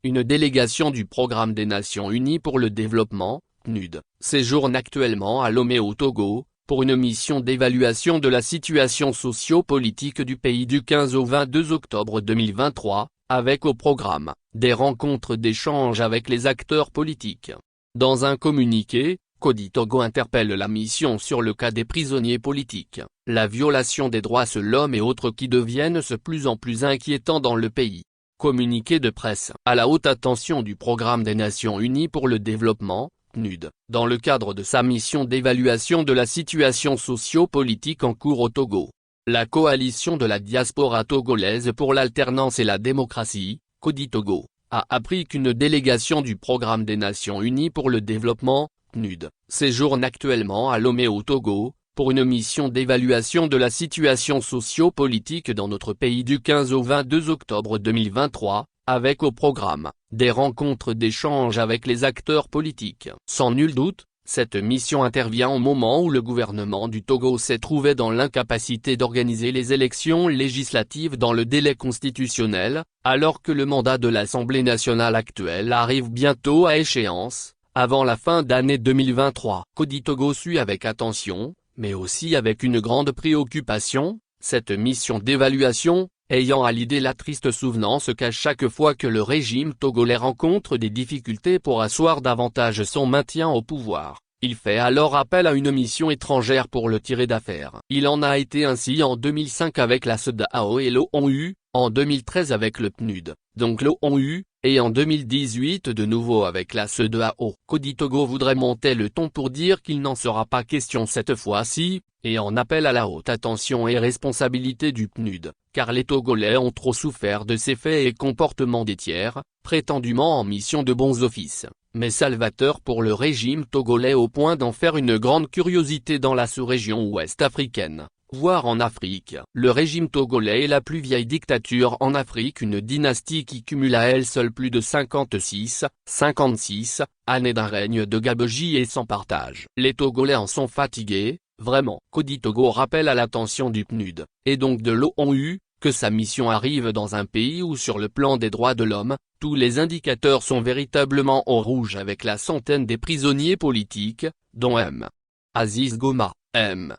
une délégation du Programme des Nations Unies pour le développement, PNUD, séjourne actuellement à Lomé au Togo, pour une mission d'évaluation de la situation socio-politique du pays du 15 au 22 octobre 2023, avec au programme, des rencontres d'échange avec les acteurs politiques. Dans un communiqué, Cody Togo interpelle la mission sur le cas des prisonniers politiques, la violation des droits de l'homme et autres qui deviennent de plus en plus inquiétants dans le pays. Communiqué de presse à la haute attention du Programme des Nations Unies pour le développement, PNUD, dans le cadre de sa mission d'évaluation de la situation socio-politique en cours au Togo. La coalition de la diaspora togolaise pour l'alternance et la démocratie, Cody Togo, a appris qu'une délégation du Programme des Nations Unies pour le développement, PNUD, séjourne actuellement à Lomé au Togo, pour une mission d'évaluation de la situation socio-politique dans notre pays du 15 au 22 octobre 2023, avec au programme, des rencontres d'échange avec les acteurs politiques. Sans nul doute, cette mission intervient au moment où le gouvernement du Togo s'est trouvé dans l'incapacité d'organiser les élections législatives dans le délai constitutionnel, alors que le mandat de l'Assemblée nationale actuelle arrive bientôt à échéance, avant la fin d'année 2023. Cody Togo suit avec attention, mais aussi avec une grande préoccupation, cette mission d'évaluation, ayant à l'idée la triste souvenance qu'à chaque fois que le régime togolais rencontre des difficultés pour asseoir davantage son maintien au pouvoir, il fait alors appel à une mission étrangère pour le tirer d'affaire. Il en a été ainsi en 2005 avec la CEDEAO et l'ONU, en 2013 avec le PNUD, donc l'ONU, et en 2018 de nouveau avec la CEDEAO. Cody Togo voudrait monter le ton pour dire qu'il n'en sera pas question cette fois-ci, et en appelle à la haute attention et responsabilité du PNUD, car les Togolais ont trop souffert de ces faits et comportements des tiers, prétendument en mission de bons offices, mais salvateurs pour le régime togolais au point d'en faire une grande curiosité dans la sous-région ouest africaine, voire en Afrique. Le régime togolais est la plus vieille dictature en Afrique, une dynastie qui cumule à elle seule plus de 56 années d'un règne de gabegie et sans partage. Les Togolais en sont fatigués, vraiment. Cody Togo rappelle à l'attention du PNUD, et donc de l'ONU, que sa mission arrive dans un pays où sur le plan des droits de l'homme, tous les indicateurs sont véritablement au rouge avec la centaine des prisonniers politiques, dont M. Aziz Goma, M.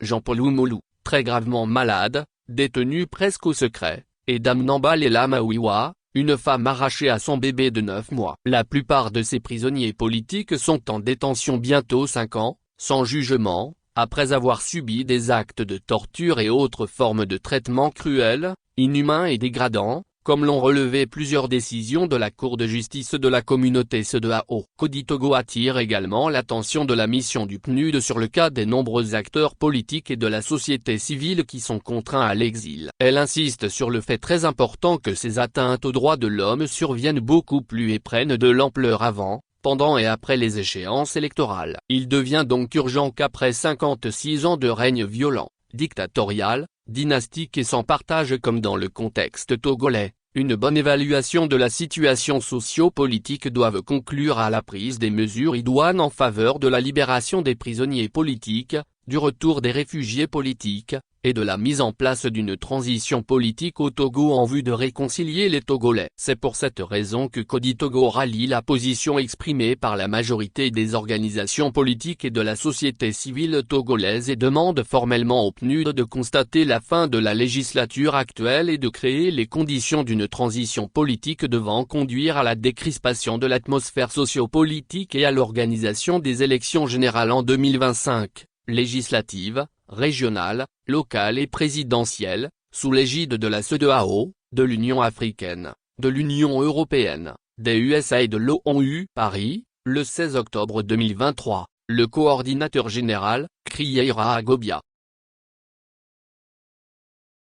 Jean-Paul Oumoulou, très gravement malade, détenu presque au secret, et Dame Namba Lela Mawiwa, une femme arrachée à son bébé de 9 mois. La plupart de ces prisonniers politiques sont en détention bientôt 5 ans, sans jugement, après avoir subi des actes de torture et autres formes de traitement cruels, inhumains et dégradants, comme l'ont relevé plusieurs décisions de la Cour de justice de la communauté CEDEAO. Cody Togo attire également l'attention de la mission du PNUD sur le cas des nombreux acteurs politiques et de la société civile qui sont contraints à l'exil. Elle insiste sur le fait très important que ces atteintes aux droits de l'homme surviennent beaucoup plus et prennent de l'ampleur avant, pendant et après les échéances électorales. Il devient donc urgent qu'après 56 ans de règne violent, dictatorial, dynastique et sans partage comme dans le contexte togolais, une bonne évaluation de la situation socio-politique doive conclure à la prise des mesures idoines en faveur de la libération des prisonniers politiques, du retour des réfugiés politiques, et de la mise en place d'une transition politique au Togo en vue de réconcilier les Togolais. C'est pour cette raison que Cody Togo rallie la position exprimée par la majorité des organisations politiques et de la société civile togolaise et demande formellement au PNUD de constater la fin de la législature actuelle et de créer les conditions d'une transition politique devant conduire à la décrispation de l'atmosphère socio-politique et à l'organisation des élections générales en 2025, législatives, régionales, locales et présidentielles, sous l'égide de la CEDEAO, de l'Union africaine, de l'Union européenne, des USA et de l'ONU. Paris, le 16 octobre 2023, le coordinateur général, Kriera Agobia.